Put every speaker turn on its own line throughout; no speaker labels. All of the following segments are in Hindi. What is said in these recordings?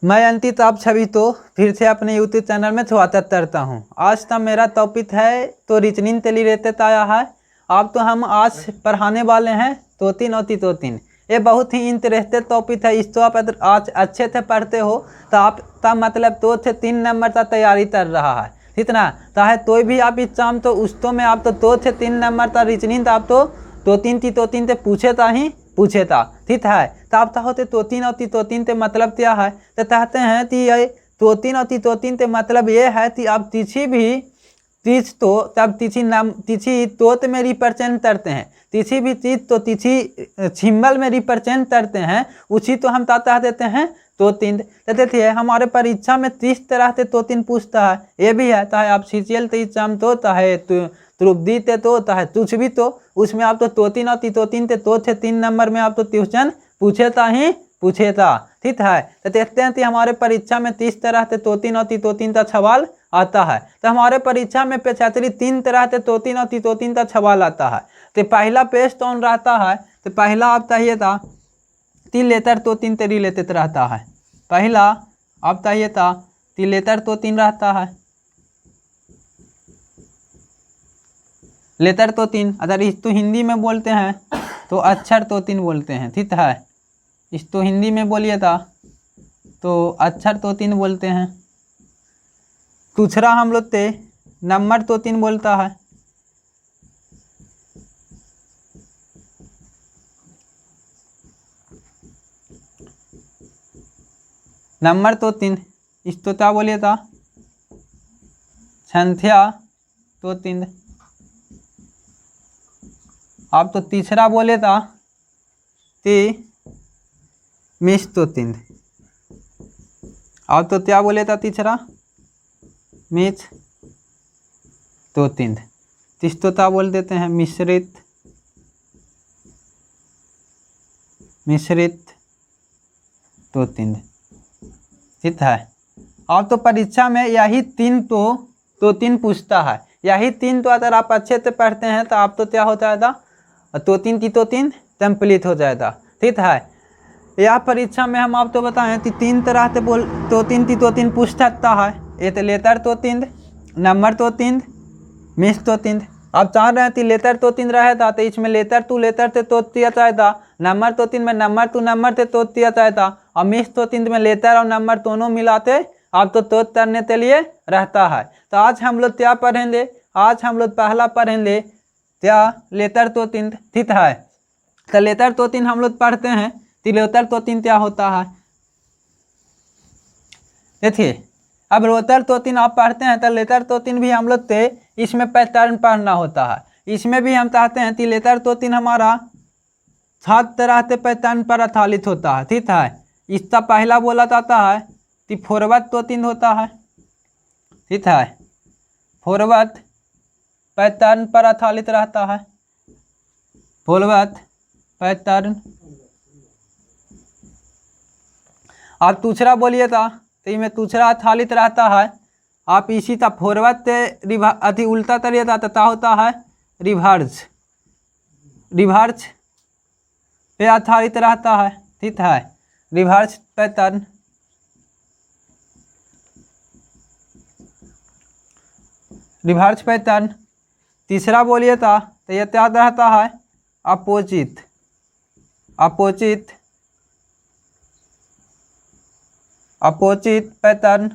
मैं अंकित आप सभी तो फिर से अपने यूट्यूब चैनल में स्वागत करता हूं। आज का मेरा टॉपिक है तो रीजनिंग के लिए रहते आया है। आप तो हम आज पढ़ाने वाले हैं तो तीन। ये बहुत ही इंटरेस्टेड टॉपिक है। इस तो आप अगर आज अच्छे से पढ़ते हो तो आप का मतलब 2 से 3 नंबर का तैयारी कर रहा है, ठीक ना। चाहे कोई भी आप एग्जाम तो उस तो में आप तो 2 से 3 नंबर का रीजनिंग आप तो तीन से पूछे था, ठीक है। तो आप होते तो तीन के मतलब क्या है तो कहते हैं कि ये तो तीन के मतलब ये है कि आप किसी भी चीज तो तब तिथि तोत में रिप्रेजेंट करते हैं, किसी भी चीज तो तिथि सिंबल में रिप्रेजेंट करते हैं, उसी तो हम कह देते हैं तो तीन। तो देखिए हमारे परीक्षा में 30 तरह से तो तीन पूछता है। ये भी है चाहे आप सीजीएल तो एग्जाम तो चाहे त्रुपदी तो चाहे कुछ भी तो उसमें आप तो तीन से 3 नंबर में आप तो ट्यूशन पूछे था, ठीक है। तो देखते हैं कि हमारे परीक्षा में 30 तरह से तो तीन का सवाल आता है। तो हमारे परीक्षा में 3 तरह से तो तीन का सवाल आता है। तो पहला पेज कौन रहता है तो पहला आप चाहिए था 3 लेटर तो 3 से रिलेटेड रहता है। पहला आप चाहिए था 3 लेटर तो 3 रहता है। लेटर तो 3 अगर इस तो हिंदी में बोलते हैं तो अक्षर तो 3 बोलते हैं, ठीक है। इस तो हिंदी में बोलिए था तो अक्षर तो 3 बोलते हैं। दूसरा हम लोग ते नंबर तो 3 बोलता है। नंबर तो 3 इस तो क्या बोलिए था संख्या तो 3। आप तो तीसरा बोले था कि मिस तो 3। आप तो क्या बोले था तीसरा मिस तो 3। तीस तो क्या बोल देते हैं मिश्रित तो 3, ठीक है। आप तो परीक्षा में यही 3 तो 3 पूछता है। यही 3 तो अगर आप अच्छे से पढ़ते हैं तो आप तो क्या हो जाएगा तो 3 कंप्लीट हो जाएगा, ठीक है। यह परीक्षा में हम आपको बताएं कि 3 तरह से तो तीन पूछ सकता है। ये तो लेटर तो 3, नंबर तो 3, मिस तो 3। आप चाह रहे हैं कि लेटर तो 3 रहेगा तो इसमें लेटर से तो दिया जाएगा, नंबर तो 3 में नंबर से तो दिया जाएगा, और मिस तो 3 में लेटर और नंबर दोनों मिलाते आप तो करने के लिए रहता है। तो आज हम लोग क्या पढ़ेंगे, आज हम लोग पहला पढ़ेंगे क्या लेटर तो 3, ठीक है। तो लेटर तो 3 हम लोग पढ़ते हैं तो लेटर तो 3 क्या होता है देखिए। अब लेटर तो 3 आप पढ़ते हैं तो लेटर तो 3 भी हम लोग थे इसमें पैटर्न पढ़ना होता है। इसमें भी हम चाहते हैं कि लेटर तो 3 हमारा 7 तरह से पैटर्न पर आधारित होता है, ठीक है। इसका पहला बोला जाता है कि फॉरवर्ड तो 3 होता है, ठीक है। फॉरवर्ड पैटर्न पर आधारित रहता है। Forward pattern. आप दूसरा बोलिए था तो इसमें दूसरा आधारित रहता है। आप इसी का फॉरवर्ड से अति उल्टा करिए था तो होता है रिवर्स पे आधारित रहता है, ठीक है। Reverse pattern. Reverse pattern. तीसरा बोलिए था तो यह क्या रहता है अपोजिट पैटर्न।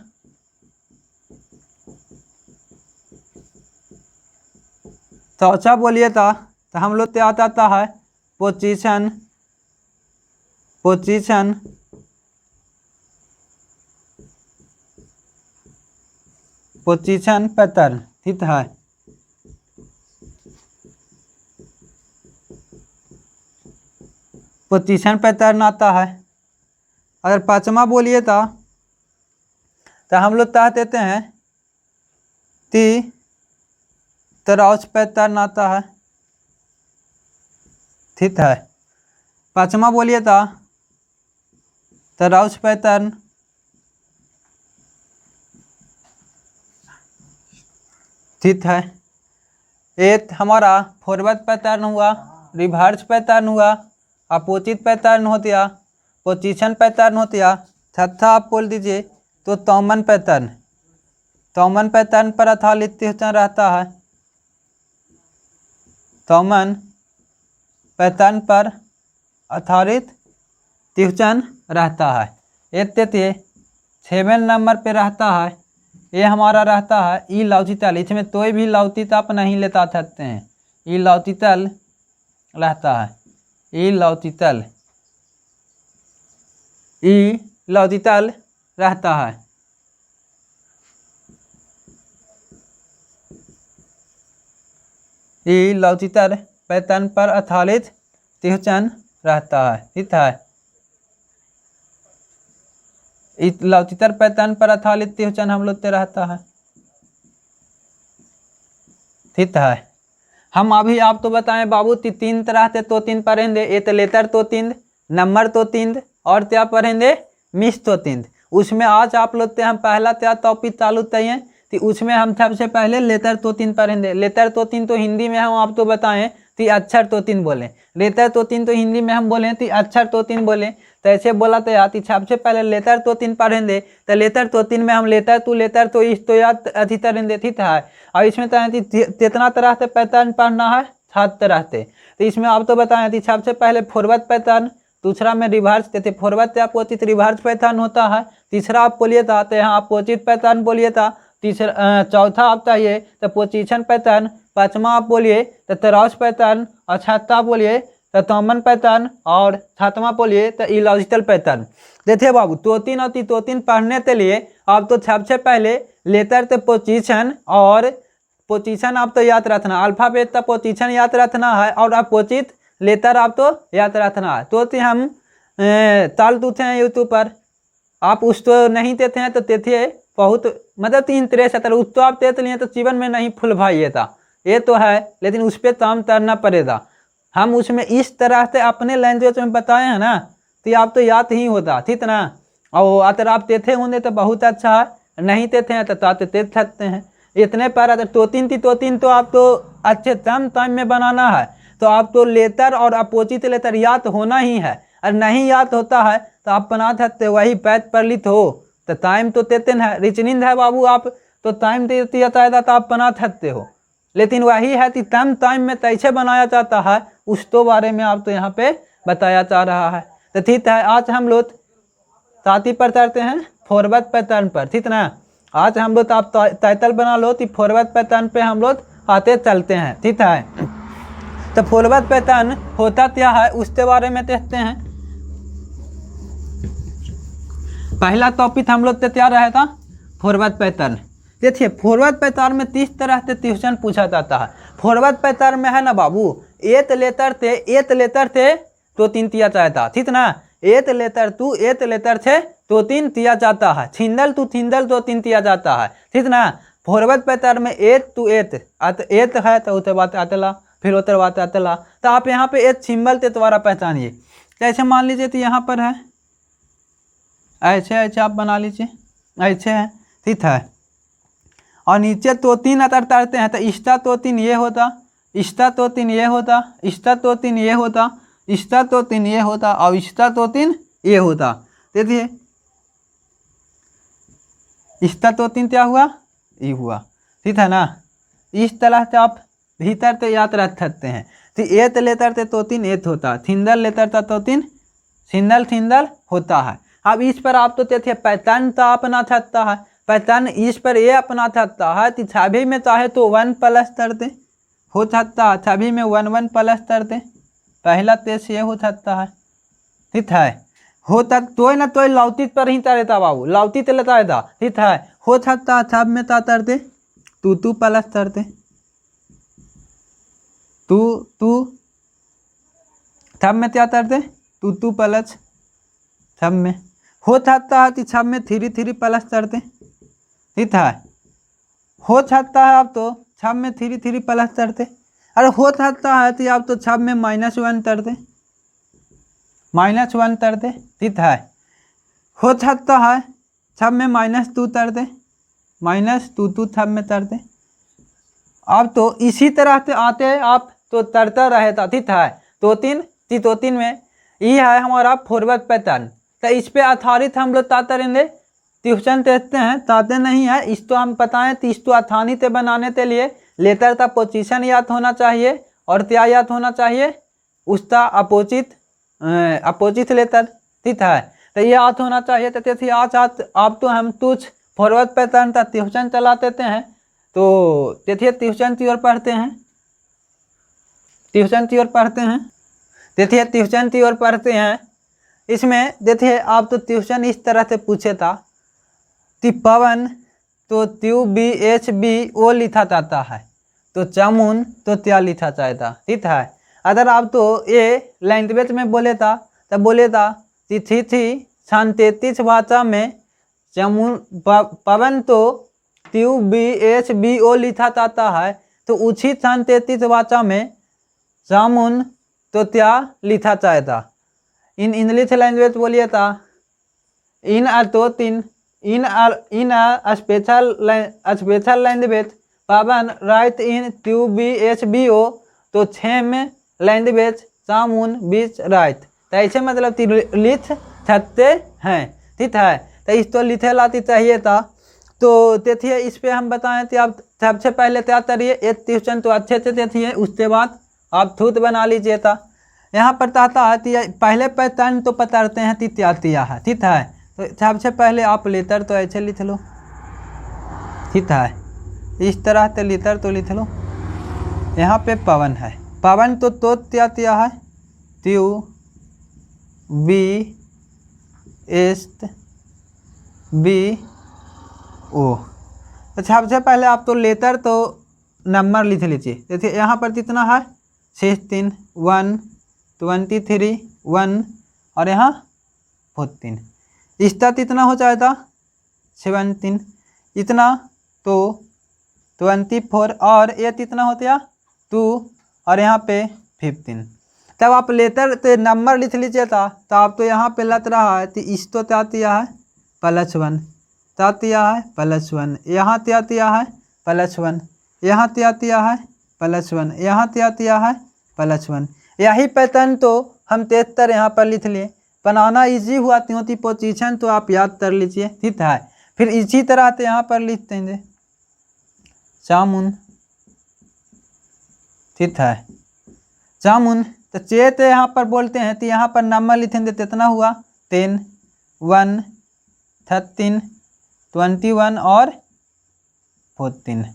चौथा बोलिए था तो हम लोग क्या आता है पोजीशन पैटर्न, ठीक है। पोजीशन पैटर्न आता है। अगर पांचवा बोलिए था तो हम लोग कह देते हैं कि क्रॉस पैटर्न आता है, ठीक है। पांचवा बोलिए था क्रॉस पैटर्न। ठीक है। एक हमारा फॉरवर्ड पैटर्न हुआ, रिवर्स पैटर्न हुआ, अपोजिट पैटर्न हो गया, पोजीशन पैटर्न हो गया, छठा आप बोल दीजिए तो तौमन पैतर्न, तौमन पैतर्न पर आधारित त्रिभुजन रहता है, तौमन पैतर्न पर आधारित त्रिभुजन रहता है। ये 6वें नंबर पे रहता है, ये हमारा रहता है ई लौचितल। इसमें कोई भी लौचित आप नहीं लेता सकते हैं, ई लौचितल रहता है, ई लौचितल, ई लौचितल रहता है। ई लौचितल पैतर्न पर आधारित त्रिभुजन रहता है, ठीक है। इस लौचितर पैतर्न पर आधारित त्रिभुजन हम लोग पे रहता है, ठीक है। हम अभी आप तो बताएं बाबू 3 तरह से तो 3 पढ़ेंगे, एक लेटर तो 3, नंबर तो 3 और क्या पढ़ेंगे मिस तो 3। उसमें आज आप लोग से हम पहला क्या टॉपिक चालू चाहिए तो उसमें हम सबसे पहले लेटर तो 3 पढ़ेंगे। लेटर तो 3 तो हिंदी में हम आप तो बताएं तो अक्षर तो 3 बोले, लेटर तो 3 तो हिंदी में हम बोलें तो अक्षर तो 3 बोले। तो ऐसे बोला तो याद सबसे पहले लेटर तो 3 पढ़ेंगे। तो लेटर तो 3 में हम लेटर तो इस तो याद अधि तरेंगे, ठीक है। और इसमें कितना तरह से पैटर्न पढ़ना है, 7 तरह से। तो इसमें आप तो बताएं थी सबसे पहले फॉरवर्ड पैटर्न, दूसरा में रिवर्स देते, फॉरवर्ड से अपोजिट रिवर्स पैटर्न होता है। तीसरा आप बोलिए था तो यहाँ अपोजिट पैटर्न बोलिए था। तीसरा चौथा आप चाहिए तो पोजीशन पैटर्न, पाँचवा आप बोलिए तो क्रॉस पैटर्न, और छठा बोलिए तो कॉमन पैटर्न, और सातवां बोलिए तो इलॉजिकल पैटर्न। देखिए बाबू तो 3 और तो 3 पढ़ने के लिए आप तो सबसे पहले लेटर तो पोजीशन, और पोजीशन आप तो याद रखना, अल्फाबेट का पोजीशन याद रखना है, और अपोजिट लेटर आप तो याद रखना है। तो हम ताल दूते हैं यूट्यूब पर, आप उस तो नहीं देते हैं तो देते बहुत मतलब 3 63 उस तो आप देते लिए तो जीवन में नहीं फुल भाई था, ये तो है, लेकिन उस पर काम करना पड़ेगा। हम उसमें इस तरह से अपने लैंग्वेज में बताए हैं ना तो आप तो याद ही होता, ठीक ना। और अगर आप देते होंगे तो बहुत अच्छा है, नहीं देते हैं तो आप दे सकते हैं। इतने पर अगर तो 3 तो आप तो अच्छे टाइम में बनाना है, तो आप तो लेटर और अपोजिट लेटर याद होना ही है। और नहीं याद होता है तो आप बना सकते वही पैच पर लिख हो तो टाइम तो देते हैं। रीजनिंग है बाबू आप तो टाइम देती जाता है तो आप बना सकते हो, लेकिन वही है कि कम टाइम में कैसे बनाया जाता है उस तो बारे में आप तो यहाँ पे बताया जा रहा है। तो ठीक है, आज हम लोग साथी पर चढ़ते हैं फॉरवर्ड पैटर्न पर, ठीक ना। आज हम लोग आप टाइटल बना लो तो फॉरवर्ड पैटर्न पे हम लोग आते चलते हैं, ठीक है। तो फॉरवर्ड पैटर्न होता क्या है उसके बारे में देखते हैं। पहला टॉपिक हम लोग क्या रहेगा, फॉरवर्ड पैटर्न। देखिए फॉरवर्ड पैटर्न में 30 तरह से क्वेश्चन पूछा जाता है। फॉरवर्ड पैटर्न में है ना बाबू, एक लेटर थे तो 3 दिया जाता, ठीक ना। एक लेटर थे तो 3 दिया जाता है, छिंदल टू छिंदल तो 3 दिया जाता है, ठीक ना। फॉरवर्ड पैटर्न में 8 to 8 है तो उतर बात अतला, फिर उतर बात अतला। तो आप यहाँ पे एक सिंबल के द्वारा पहचानिए। कैसे मान लीजिए तो यहाँ पर है ऐसे आप बना लीजिए, ऐसे है, ठीक है। और नीचे तो 3 अतर तरते हैं तो इसका तो 3 ये होता, इसका तो 3 ये होता, इसका तो 3 ये होता, इसका तो 3 ये होता, और इसका तो 3 ये होता। देखिए इसका तो 3 क्या हुआ, ये हुआ, ठीक है ना। इस तरह से आप भीतर से याद रख सकते हैं। तो एत लेतर से तो 3 एत होता, थिंदल लेतर था तो 3 थिंदल होता है। अब इस पर आप तो देखिए पैटर्न तो अपना सकता है, पैटर्न इस पर ये अपना सकता है कि छवि में चाहे तो 1 प्लस कर दे, हो सकता है छवि में 1 प्लस कर दे, पहला तेज ये हो सकता है, ठीक है। हो तक तो ना तो लौतित पर ही तरेता बाबू, लौतित लेता है, ठीक है। हो सकता है छब में तर दे, तू प्लस कर दे, तू छब में क्या कर दे, तू प्लस छब में। हो सकता है कि छब में 3 प्लस कर दे, ठीक है। हो सकता है आप तो छब में 3 प्लस कर दे। अरे हो सकता है कि आप तो छब में -1 कर दे, -1 कर दे, ठीक है। हो सकता है छब में -2 कर दे, -2 छब में कर दे। अब तो इसी तरह से आते आप तो तरता रहेगा, ठीक है। तो 3 में ये है हमारा फॉरवर्ड पैटर्न। तो इस पे आधारित हम लोग ता करेंगे ट्यूशन देते हैं, ताते नहीं है इस तो हम बताएं तो इस तो आसानी से बनाने के लिए लेटर का पोजीशन याद होना चाहिए और क्या याद होना चाहिए, उसका अपोजिट लेटर, ठीक है। तो ये याद होना चाहिए। तो जैसे आज आप तो हम कुछ फॉरवर्ड पैटर्न का ट्यूशन चला देते हैं, तो देखिए ट्यूशन की ओर पढ़ते हैं, ट्यूशन की ओर पढ़ते हैं, देखिए ट्यूशन की ओर पढ़ते हैं। इसमें देखिए आप तो ट्यूशन इस तरह से पूछे था कि पवन तो त्यू बी एच बी ओ लिखा जाता है, तो चामुन तो क्या लिखा जाएगा, ठीक है। अगर आप तो ये लैंग्वेज में बोले था तो बोले था कि थी सांकेतिक भाषा में चामुन पवन तो त्यू बी एच बी ओ लिखा जाता है, तो उसी सांकेतिक भाषा में चामुन तो क्या लिखा जाएगा। इन इंग्लिश लैंग्वेज बोलिए था इन स्पेशल लैंग्वेज पवन राइट इन टू बी एच बी ओ, तो सेम लैंग्वेज चामुन बीच राइट, तो ऐसे मतलब लिख सकते हैं, ठीक है। तो इस तो लिखे लाती चाहिए था। तो देखिए इस पे हम बताएं तो आप सबसे पहले क्या करिए, एक ट्यूशन तो अच्छे से देखिए, उसके बाद आप खुद बना लीजिए था। यहाँ पर चाहता है कि पहले पैटर्न तो पकड़ते हैं तिया है, ठीक है। तो सबसे पहले आप लेटर तो ऐसे लिख लो, ठीक है, इस तरह से लेटर तो लिख लो। यहाँ पे पवन है, पवन तो तिया है त्यू बी एस बी ओ। तो सबसे पहले आप तो लेटर तो नंबर लिख लीजिए। देखिए यहाँ पर कितना है 16 1 23 1 और यहाँ 14, इसका कितना हो जाएगा 17, इतना तो 24 और ये कितना हो गया 2 और यहाँ पे 15। तब आप लेटर तो नंबर लिख लीजिए था, तो आप तो यहाँ पे लग रहा है तो इस तो क्या दिया है +1, क्या दिया है +1, यहाँ क्या दिया है +1, यहाँ क्या दिया है +1, यहाँ क्या दिया है +1। यही पैटर्न तो हम 73 यहाँ पर लिख लिए। बनाना इजी हुआ त्यों पोजीशन तो आप याद कर लीजिए, ठीक है। फिर इसी तरह से यहाँ पर लिख देंगे चामुन, ठीक है, चामुन। तो चेत यहाँ पर बोलते हैं तो यहाँ पर नंबर लिखेंगे, कितना हुआ 10 1 13 21 और 14,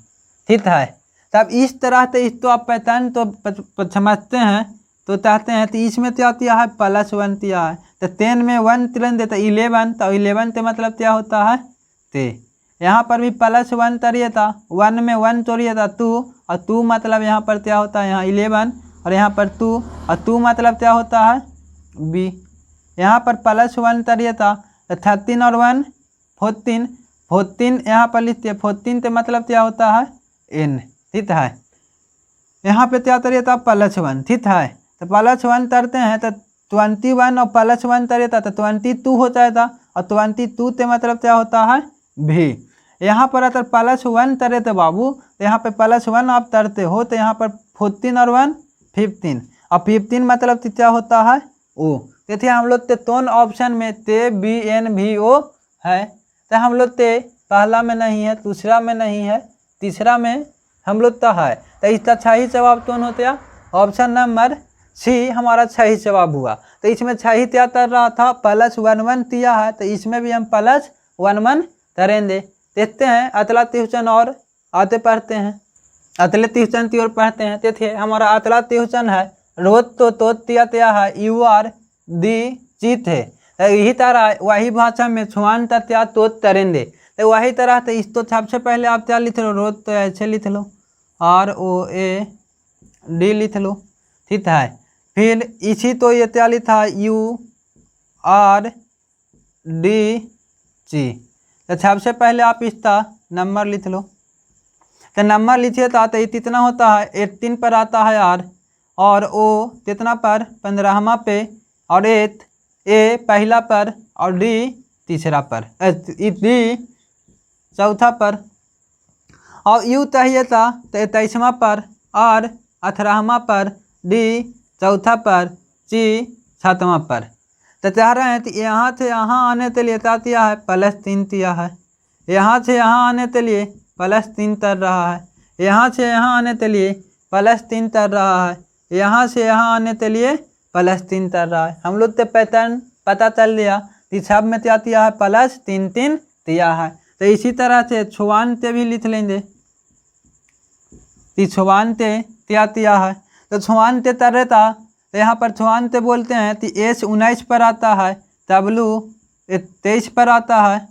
ठीक है। तब इस तरह से इस तो आप पैटर्न तो समझते हैं, तो चाहते हैं तो इसमें क्या दिया है +1 दिया है, तो 10 में 1 तुरंत देता 11, तो 11 तो मतलब क्या होता है ते। यहाँ पर भी +1 तरिए था, 1 में 1 तोड़िए था 2, और 2 मतलब यहाँ पर क्या होता है यहाँ 11 और यहाँ पर 2, और 2 मतलब क्या होता है बी। यहाँ पर +1 तरिए था तो 13 और 1 14 यहाँ पर लिखते 14 तो मतलब क्या होता है n, ठीक है। यहाँ पे क्या तरिए था +1, ठीक है। तो +1 तरते हैं तो 21 और +1 तरिए था तो 22 हो जाएगा, और 22 ते मतलब क्या होता है भी। यहाँ पर अगर +1 तरे तो बाबू, तो यहाँ पे +1 आप तरते हो तो यहाँ पर 14 और 1 15, और 15 मतलब क्या होता है ओ। देखिए हम लोग ते दोनों ऑप्शन में ते बी एन भी ओ है, तो हम लोग ते पहला में नहीं है, दूसरा में नहीं है, तीसरा में हम लोग तो है। तो इसका सही जवाब कौन होता है, ऑप्शन नंबर सी हमारा सही जवाब हुआ। तो इसमें सही क्या कर रहा था +11 दिया है, तो इसमें भी हम +11 करेंगे। देखते हैं अगला ट्यूशन और आते पढ़ते हैं, अगले ट्यूशन की ओर पढ़ते हैं। देखिए हमारा अगला ट्यूशन है रोज तो दिया है यू आर दी जीत है, यही तरह वही भाषा में छुआन त्या तो करेंगे। तो वही तरह तो इस तो सबसे पहले आप क्या लिख लो रोज तो ऐसे लिख लो ROAD लिख लो, ठीक है। फिर इसी तो ये क्या लिखा URDG, तो सबसे पहले आप इसका नंबर लिख लो। तो नंबर लिखिए तो कितना होता है 18 पर आता है R, और O कितना पर 15वां पे, और A पहला पर, और D तीसरा पर, D चौथा पर, और U चाहिए था तो 23वां पर, R 18वां पर, D चौथा पर, C 7वां पर। तो चाह रहे हैं तो यहाँ से यहाँ आने के लिए क्या दिया है, +3 दिया है। यहाँ से यहाँ आने के लिए +3 तर रहा है। यहाँ से यहाँ आने के लिए +3 तर रहा है। यहाँ से यहाँ आने के लिए +3 तर रहा है। हम लोग तो पैटर्न पता चल गया कि सब में क्या दिया है, +3 3 दिया है। तो इसी तरह से छुआनते भी लिख लेंगे कि छुआनते क्या दिया है। तो छुआनते तरह था, तो यहाँ पर छुआनते बोलते हैं कि S 19 पर आता है, W 23 पर आता है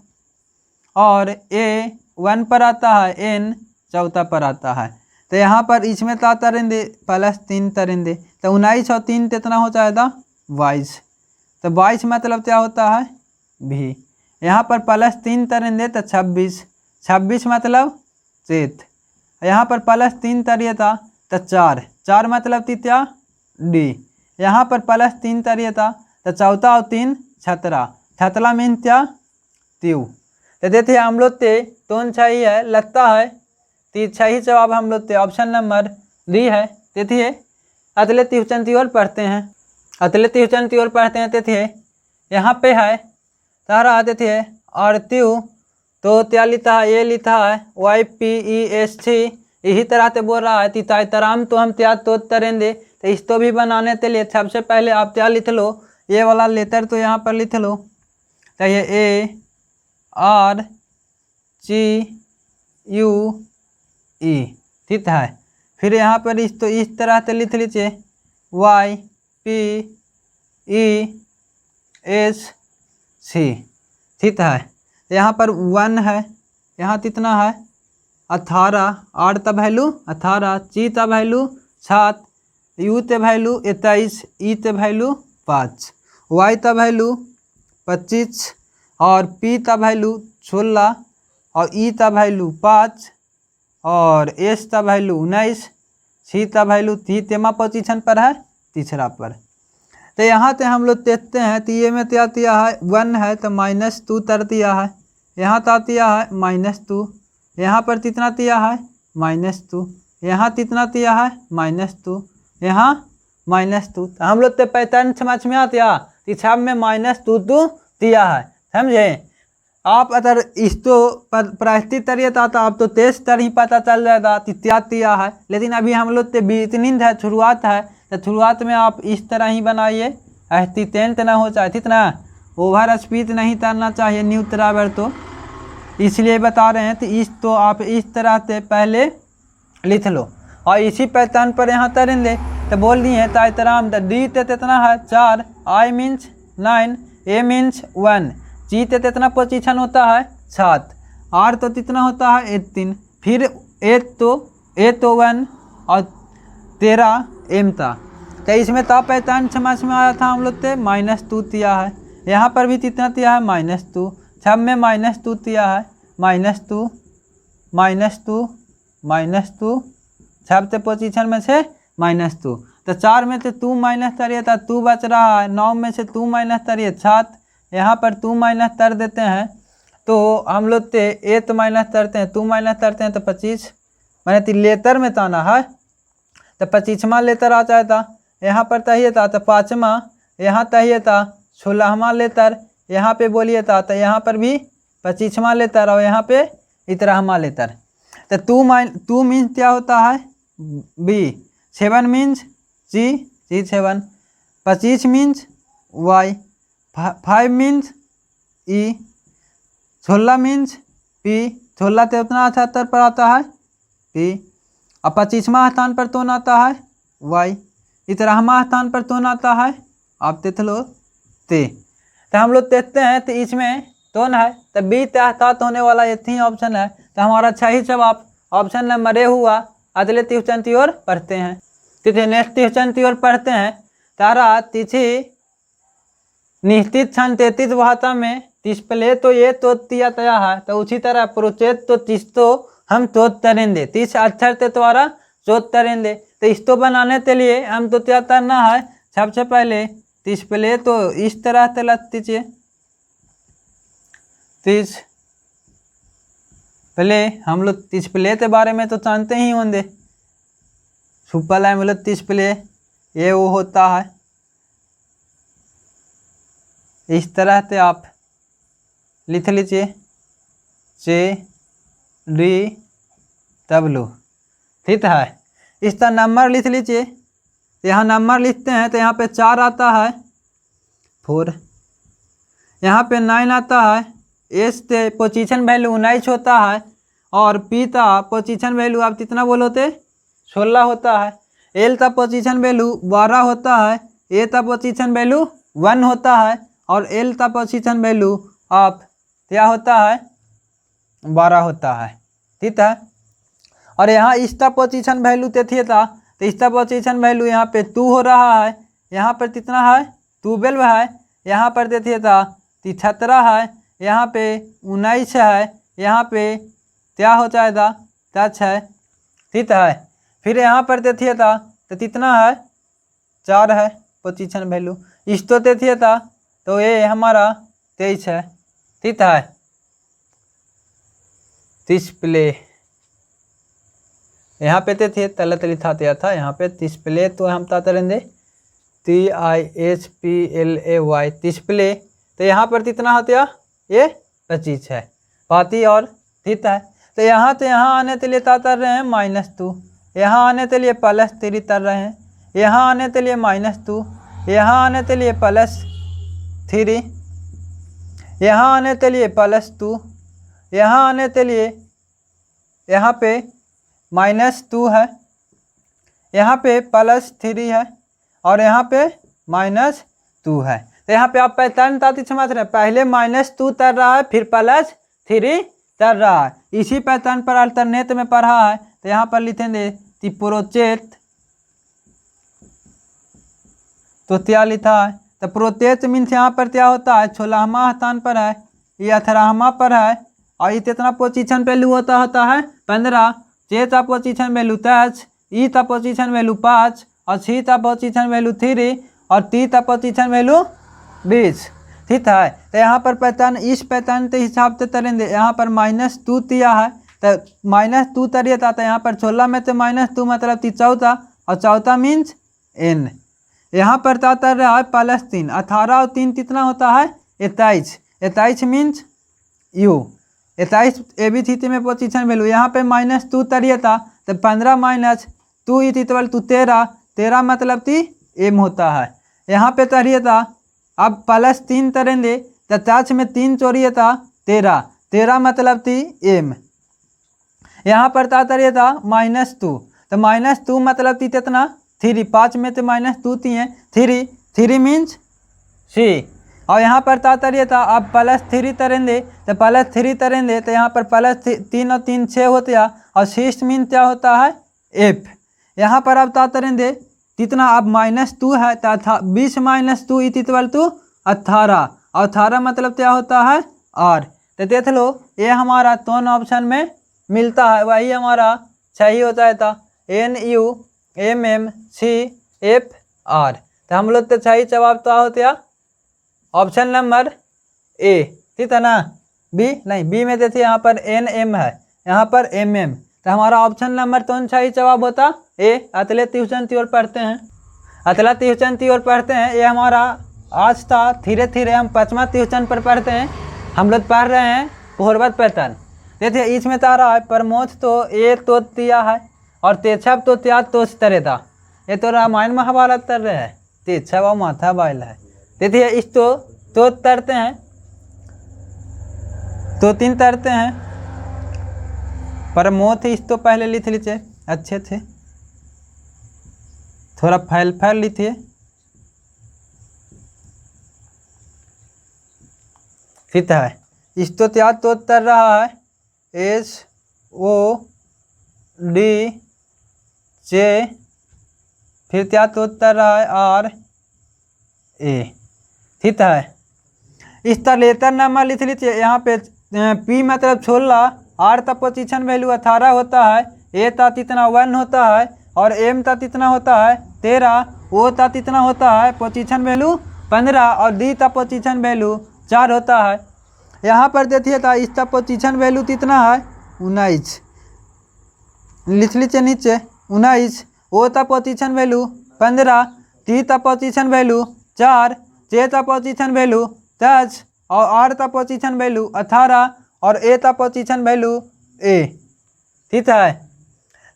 और A 1 पर आता है, N 14 पर आता है। तो यहाँ पर इसमें क्या तरेंगे, +3 तरेंगे। तो 19 और 3 कितना हो जाएगा, 22। तो 22 मतलब क्या होता है, भी। यहाँ पर +3 तरेंगे तो 26, 26 मतलब चेत। यहाँ पर +3 तरिए था तो 4, 4 मतलब तीत्या डी। यहाँ पर +3 तरिए था तो 14 और 3 17, 17 मीन क्या, त्यू। तो देखिए हम लोग ते कौन सही है, लगता है तो सही जवाब हम लोग ते ऑप्शन नंबर डी है। देखिए अगले क्वेश्चन की ओर पढ़ते हैं, अगले क्वेश्चन की ओर पढ़ते हैं। देखिए यहाँ पे है तारा, देखिए और त्यू तो क्या लिखा है, ये लिखा है YPEST। यही तरह से बोल रहा है कि ताइतराम तो हम क्या तो तरेंगे। तो इसको भी बनाने के लिए सबसे पहले आप क्या लिख लो, ये वाला लेटर तो यहाँ पर लिख लो। तो ये ARGUE ठीक है। फिर यहाँ पर इस तो इस तरह से लिख लीजिए YPESC ठीक है। यहाँ पर 1 है, यहाँ कितना है 18, R का वैल्यू 18, C का वैल्यू 7, U का वैल्यू 21, E का वैल्यू 5, Y का वैल्यू 25 और P का वैल्यू 16 और E का वैल्यू 5 और S का वैल्यू 19, C का वैल्यू 3 पोजीशन पर है, तीसरा पर। तो यहाँ से हम लोग देखते हैं तो ये में क्या दिया है, 1 है तो -2 तर दिया है। यहाँ तो दिया है -2, यहाँ पर कितना दिया है -2, यहाँ कितना दिया है -2, यहाँ -2। तो हम लोग तो पैटर्न समझ में आता कि सब में -2 दिया है, समझे। आप अगर इसको प्रायश्चित करिए तो आप तो तेज तर ही पता चल जाएगा कि क्या दिया है। लेकिन अभी हम लोग तो बीतनींद है, शुरुआत है, तो शुरुआत में आप इस तरह ही बनाइए, ऐसी तेंत ना हो जाए, ठीक ना। ओवर स्पीड नहीं करना चाहिए न्यू ट्रैवल, तो इसलिए बता रहे हैं। तो इस तो आप इस तरह से पहले लिख लो और इसी पैटर्न पर यहाँ तरेंगे। तो बोल दिए ताइतराम डी ते कितना है 4, I means 9, A means 1, G ते कितना पोजीशन होता है 7, R तो कितना होता है 18, फिर A तो 1 और 13 M था। तो इसमें तो पैटर्न समझ में आया था हम लोग से, -2 दिया है। यहाँ पर भी कितना दिया है -2, सब में -2 दिया है, -2 -2 सबसे पोजीशन में से -2। तो 4 में से 2 माइनस करिए तो 2 बच रहा है, 9 में से 2 माइनस करिए 7, यहाँ पर 2 माइनस कर देते हैं तो हम लोग से 8 माइनस करते हैं, 2 माइनस करते हैं तो 25, मैंने लेटर में ताना है तो 25वां लेटर आ जाता। यहाँ पर तहिए था तो 5वां, यहाँ तहिए था 16वां लेटर, यहाँ पे बोलिए था तो यहाँ पर भी 25वां लेटर और यहाँ पे 13वां लेटर। तो 2 मीन्स क्या होता है B, 7 means C 7, 25 means Y, 5 means E, 16 means P, 16 तो उतना 78 पर आता है P, और 25वां स्थान पर कौन आता है Y, 13वां स्थान पर कौन आता है, आप देख लो ते। तो हम लोग देखते हैं तो इसमें कौन है, तो बी तहत होने वाला ये 3 ऑप्शन है। तो हमारा सही जवाब ऑप्शन नंबर ए हुआ। अगले क्वेश्चन की ओर पढ़ते हैं, तिथि नेक्स्ट क्वेश्चन की ओर पढ़ते हैं। तारा तिथि निश्चित क्षण 33 भाषा में डिस्प्ले तो ये तो दिया गया है, तो उसी तरह प्रोचेत तो तीस तो हम तो तरेंगे, 30 अक्षर के द्वारा चोत तरेंगे। तो इसको बनाने के लिए हम तो क्या करना है, सबसे पहले डिस्प्ले तो इस तरह से लग दीजिए, 30 पहले हम लोग डिस्प्ले के बारे में तो जानते ही होंगे, सुपर लाइन मतलब डिस्प्ले ये वो होता है। इस तरह से आप लिख लीजिए JDW, ठीक है। इस तरह नंबर लिख लीजिए। यहाँ नंबर लिखते हैं तो यहाँ पे 4 आता है, 4, यहाँ पे 9 आता है, एस से पोजीशन वैल्यू 19 होता है, और पी का पोजीशन वैल्यू आप कितना बोलोते 16 होता है, एल का पोजीशन वैल्यू 12 होता है, ए का पोजीशन वैल्यू 1 होता है, और एल का पोजीशन वैल्यू आप क्या होता है 12 होता है, ठीक है। और यहाँ इसका पोजीशन वैल्यू देखिए था, तो इसका पोजीशन वैल्यू यहाँ पे 2 हो रहा है, यहाँ पर कितना है 12 है, यहाँ पर देखिए था 17 है, यहाँ पे 19 है, यहाँ पे क्या हो जाएगा 10 है, ठीक है। फिर यहाँ पर देखिए था तो कितना है 4 है पोजीशन वैल्यू, इस तो देखिए था तो ये हमारा 23 है, ठीक है। डिस्प्ले यहाँ पे थे तले तली था दिया था, यहाँ पे डिस्प्ले तो हम ताते रहेंगे TISPLAY डिस्प्ले, तो यहाँ पर कितना होता ये 25 है, पाती और ठीक है। तो यहाँ से यहाँ आने के लिए क्या कर रहे हैं -2, यहाँ आने के लिए +3 कर रहे हैं, यहाँ आने के लिए -2, यहाँ आने के लिए +3, यहाँ आने के लिए +2, यहाँ आने के लिए यहाँ पे -2 है, यहाँ पे +3 है, और यहाँ पे -2 है। तो यहाँ पे आप पैटर्न ताती समझ रहे हैं, पहले -2 तर रहा है, फिर +3 तर रहा है। इसी पैटर्न पर अल्टरनेट में पढ़ा है, तो यहाँ पर लिखेंगे कि प्रोजेक्ट, तो क्या लिखा है, तो प्रोजेक्ट मीन्स यहाँ पर क्या होता है 16वां स्थान पर है, ये 18वां पर है, और ये कितना पोजीशन वैल्यू होता है 15, जे का पोजीशन वैल्यू 10, ई का पोजीशन वैल्यू 5, और सी का पोजीशन वैल्यू 3, और टी का पोजीशन वैल्यू 20, ठीक है। तो यहाँ पर पैटर्न इस पैटर्न के हिसाब से तरेंगे, यहाँ पर -2 दिया है, तो -2 तरिए था, तो यहाँ पर 16 में से -2 मतलब 14, और 14 मीन्स n, यहाँ पर क्या तर रहा है +3, 18 और 3 कितना होता है 21, 21 मीन्स u, 21 ए बी थी में पोजीशन वैल्यू, यहाँ पे -2 तरिए था, तो 15 - 2 इक्वल टू 13, 13 मतलब थी m होता है, यहाँ पे तरिए था, अब +3 तरेंगे, तो 4 में 3 चोरिए था 13, 13 मतलब थी m, यहाँ पर क्या तरिए था -2, तो -2 मतलब थी कितना 3, 5 में से -2 थी है 3 मीन्स c, और यहाँ पर क्या तरिए था अब +3 तरेंगे, तो +3 तरेंगे, तो यहाँ पर +3 और 3 6 होते हैं, और 6 मीन क्या होता है f, यहाँ पर अब क्या तरेंगे कितना अब -2 है, तो 20 - 2 इक्वल टू 18, और 18 मतलब क्या होता है r, तो देख लो ये हमारा दोनों ऑप्शन में मिलता है, वही हमारा सही हो जाता NUMMCFR, तो हम लोग तो सही जवाब तो होता ऑप्शन नंबर ए, ठीक है ना, बी नहीं, बी में देखिए यहाँ पर NM है, यहाँ पर MM, तो हमारा ऑप्शन नंबर कौन सही जवाब होता ए। अतले ट्यूशन की ओर पढ़ते हैं, अतला ट्यूशन की ओर पढ़ते हैं, ये हमारा आज था, धीरे धीरे हम 5वां ट्यूशन पर पढ़ते हैं, हम लोग पढ़ रहे हैं पूर्वज पैटर्न। देखिए इसमें तो आ रहा है प्रमोद तो ये तो दिया है, और तेछब तो त्याग तो इस तरह था, ये तो रामायण महाभारत कर रहे हैं, तेछब और माथा बाइल है। देखिए इस तो तरते हैं, तो 3 तरते हैं, प्रमोद इस तो पहले लिख लीजिए, अच्छे थे, थोड़ा फैल लीजिए, ठीक है। इस तो त्याग तो तर रहा है SODJ, फिर क्या तो तर रहा है RA, ठीक है। इस तरह लेटर नंबर लिख लीजिए, यहाँ पे P मतलब 16, R का पोजीशन वैल्यू 18 होता है, A का कितना 1 होता है, और M का कितना होता है 13, O का कितना होता है पोजीशन वैल्यू 15, और D का पोजीशन वैल्यू 4 होता है। यहाँ पर देखिए था इसका पोजीशन वैल्यू कितना है 19, लिख लीजिए नीचे 19, O का पोजीशन वैल्यू 15, T का पोजीशन वैल्यू 4, J का पोजीशन वैल्यू 10 और आर का पोजीशन वैल्यू 18 और ए का पोजीशन वैल्यू ए। ठीक है,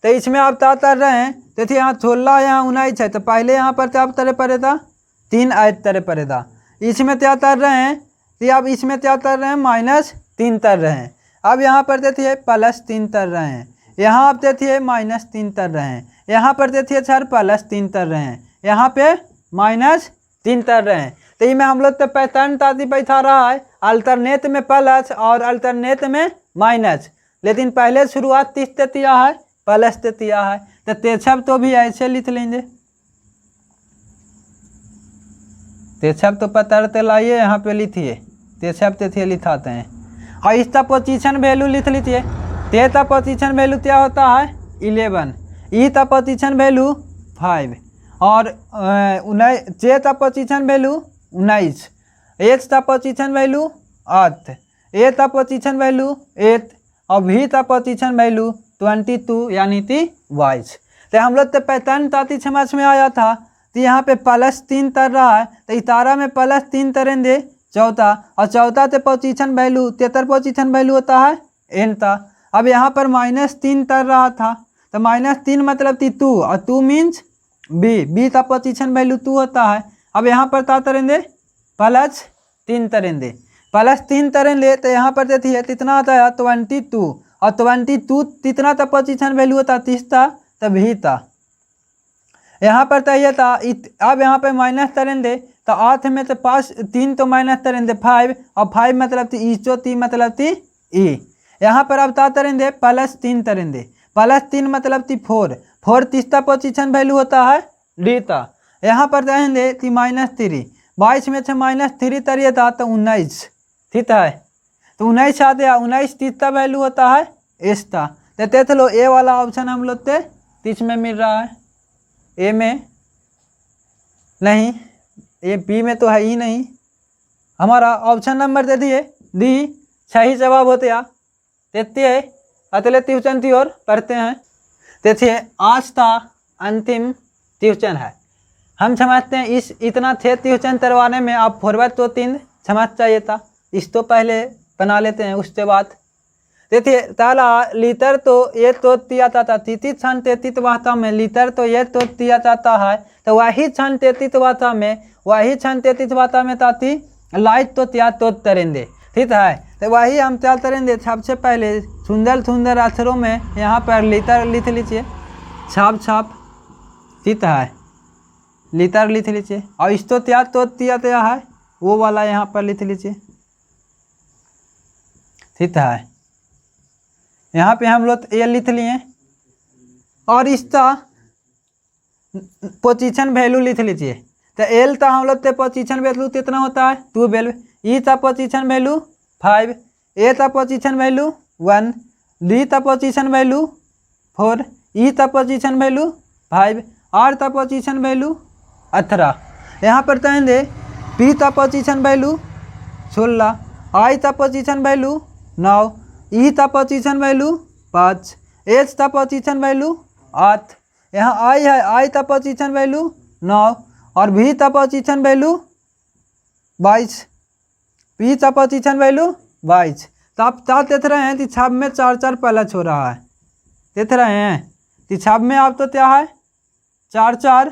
तो इसमें आप क्या कर रहे हैं, देखिए यहाँ 16 यहाँ 19 है, तो पहले यहाँ पर क्या तरह पड़ेगा 3 आयत तरह पड़ेगा। इसमें क्या कर रहे हैं कि आप इसमें क्या कर रहे हैं -3 कर रहे हैं। अब यहाँ पर देखिए +3 कर रहे हैं, यहाँ आप देखिए -3 कर रहे हैं, यहाँ पर देखिए सर +3 कर रहे हैं, यहाँ पे -3 कर रहे हैं। तो इसमें हम लोग तो पैटर्न ताकि बैठा रहा है अल्टरनेट में प्लस और अल्टरनेट में माइनस, लेकिन पहले शुरुआत 30 से दिया है प्लस से दिया है, तो तेछब तो भी ऐसे लिख लेंगे। तेछब तो पता रहते लाइए यहाँ पे लिखिए, तेछब ते लिखाते हैं। और इसका पोजीशन वैल्यू लिख लीजिए। ते का पोजीशन वैल्यू क्या होता है 11, ई का पोजीशन वैल्यू 5 और जे का पोजीशन वैल्यू 19, एच का पोजीशन वैल्यू 8, ए का पोजीशन वैल्यू 8 और भी का पोजीशन वैल्यू 22 यानी कि 22। तो हम लोग तो पैटर्न ताती समझ में आया था, तो यहाँ पे +3 तर रहा है, तो इतारा में +3 तरेंगे चौथा, और चौथा से पोजीशन वैल्यू 73 पोजीशन वैल्यू होता है एन था। अब यहाँ पर -3 तर रहा था, तो -3 मतलब थी 2 और 2 मीन्स बी का पोजीशन वैल्यू 2 होता है। अब यहाँ पर क्या तरेंगे +3 तरेंगे, +3 तरेंगे, तो यहाँ पर देती है कितना आता है 22 और 22 कितना था पोजीशन वैल्यू होता 30 था, तो भी था यहाँ पर तो ये था। अब यहाँ पे माइनस तरेंगे, तो 8 में से 5 3 तो माइनस तरेंगे 5 और 5 मतलब थी ई जो 3 मतलब थी ई। यहाँ पर अब क्या तरेंगे +3 तरेंगे, +3 मतलब थी 4 तीसरा पोजीशन वैल्यू होता है डी था। यहाँ पर रहेंगे कि -3, 22 में से -3 तरिए था तो 19। ठीक है, तो 19 आते हैं, 19 तीसरा वैल्यू होता है एस था। तो देख लो ए वाला ऑप्शन हम लोग के 30 में मिल रहा है, ए में नहीं, ये बी में तो है ही नहीं। हमारा ऑप्शन नंबर दे दिए डी सही जवाब होते हैं। देखते हैं अगले ट्यूशन की ओर पढ़ते हैं। देखिए आज का अंतिम ट्यूशन है। हम समझते हैं इस इतना थे ट्यूशन करवाने में आप फॉरवर्ड तो 3 समझ चाहिए था, इस तो पहले बना लेते हैं। उसके बाद देखिए ताला लीटर तो ये तो दिया जाता, 33 वाता में लीटर तो ये तो दिया जाता है, तो वही 33 वाता में वही 33 वाता में ताती लाइट तो त्या तो तरेंगे। ठीक है, तो वही हम क्या करेंगे, सबसे पहले सुंदर सुंदर अक्षरों में यहाँ पर लीटर लिख लीजिए, छाप। ठीक है, लीटर लिख लीजिए, और इस तो दिया है वो वाला यहाँ पर लिख लीजिए। ठीक है, यहाँ पे हम लोग ये लिख लिए, और इसका पोजीशन वैल्यू लिख लीजिए। तो एल का हम लोग पोजीशन वैल्यू कितना होता है 12, ई का पोजीशन वैल्यू 5, ए का पोजीशन वैल्यू 1, डी का पोजीशन वैल्यू 4, ई का पोजीशन वैल्यू 5, आर का पोजीशन वैल्यू 18। यहाँ पर कहेंगे पी का पोजीशन वैल्यू 16, आई का पोजीशन वैल्यू 9, ई का पोजीशन वैल्यू 5, एच का पोजीशन वैल्यू 8, यहाँ आई है, आई का पोजीशन वैल्यू 9 और भी का पोजीशन वैल्यू 22, पी का पोजीशन वैल्यू 22। तो आप क्या देख रहे हैं कि छाप में 4 प्लस हो रहा है, देख रहे हैं कि छाप में आप तो क्या है 4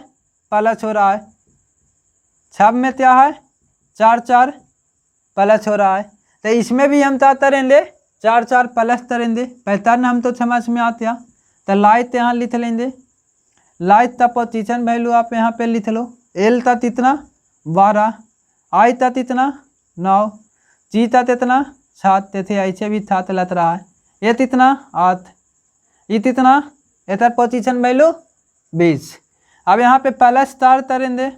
प्लस हो रहा है, छाप में क्या है 4 प्लस हो रहा है। तो इसमें भी हम क्या करेंगे 4 प्लस करेंगे, पैटर्न हम तो समझ में आते हैं। तो लाइट यहाँ लिख लेंगे, लाइट का पोजीशन वैल्यू आप यहाँ पे लिख लो, एल का कितना 12, आई का कितना 9, जी का कितना 7, थे ऐसे भी 7 लग रहा है, ये कितना 8, ये कितना इधर पोजीशन वैल्यू 20। अब यहाँ पे प्लस 4 करेंगे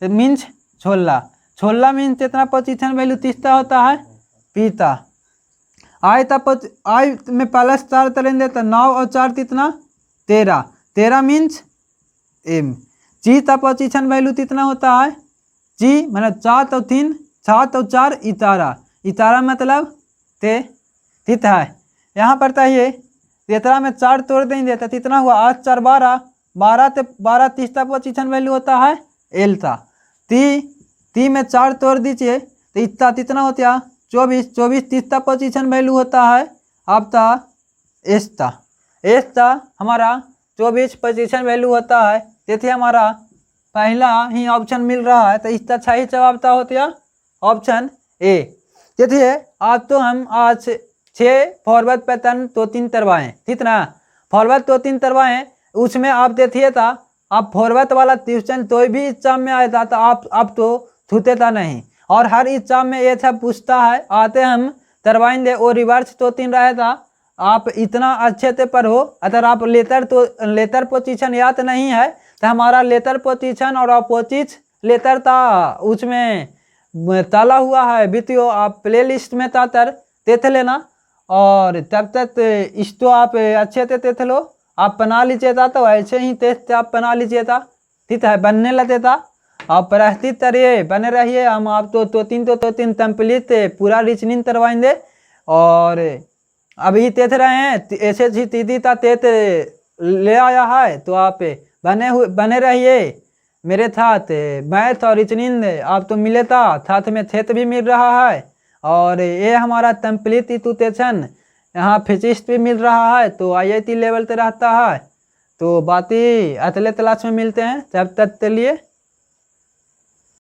मीन्स 16 मीन्स कितना पोजीशन वैल्यू तीसरा होता है पीता। आई में +4 करेंगे तो 9 और 4 कितना 13 मीन्स एम। जी का पोजीशन वैल्यू कितना होता है जी मतलब 4 और 3 7 और 4 इतारा मतलब ते। ठीक है, यहाँ पर चाहिए 13 में 4 तोड़ देंगे तो कितना हुआ 8 4 12 तीसरा पोजीशन वैल्यू होता है एल का। ती में 4 तोड़ दीजिए तो इतना कितना होता 24, 24 तीसरा पोजीशन वैल्यू होता है आपका एस्ता हमारा 24 पोजीशन वैल्यू होता है। देखिए हमारा पहला ही ऑप्शन मिल रहा है, तो इसका सही जवाब था होता ऑप्शन ए। देखिए आज तो हम आज 6 फॉरवर्ड पैटर्न 2-3 करवाएं, ठीक ना। फॉरवर्ड 2-3 करवाएं, उसमें आप देखिए था आप फॉरवर्ड वाला क्वेश्चन तो भी एग्जाम में आया था, तो आप तो छूते था नहीं। और हर एग्जाम में ये सब पूछता है, आते हम करवाएंगे। वो रिवर्स 2-3 रहा था, आप इतना अच्छे से पढ़ो। अगर आप लेटर पोजीशन याद नहीं है तो हमारा लेटर पोजीशन और अपोजिट लेटर था, उसमें ताला हुआ है वीडियो, आप प्ले लिस्ट में तातर देख लेना। और तब तक इसको आप अच्छे से देख लो, आप बना लीजिएगा। तो ऐसे ही टेस्ट आप बना लीजिएगा, ठीक है, बनने लगे था। आप प्रैक्टिस करिए, बने रहिए। हम आप तो 2-3 कंप्लीट पूरा रीजनिंग करवाएंगे। और अभी देख रहे हैं ऐसे जी दीदी का टेस्ट ले आया है, तो आप बने रहिए मेरे साथ। मैथ और रीजनिंग आप तो मिले था, साथ में क्षेत्र भी मिल रहा है। और ये हमारा कंप्लीट एजुकेशन यहाँ फिजिक्स भी मिल रहा है, तो IIT लेवल पे रहता है। तो बाकी अगले क्लास में मिलते हैं, तब तक के लिए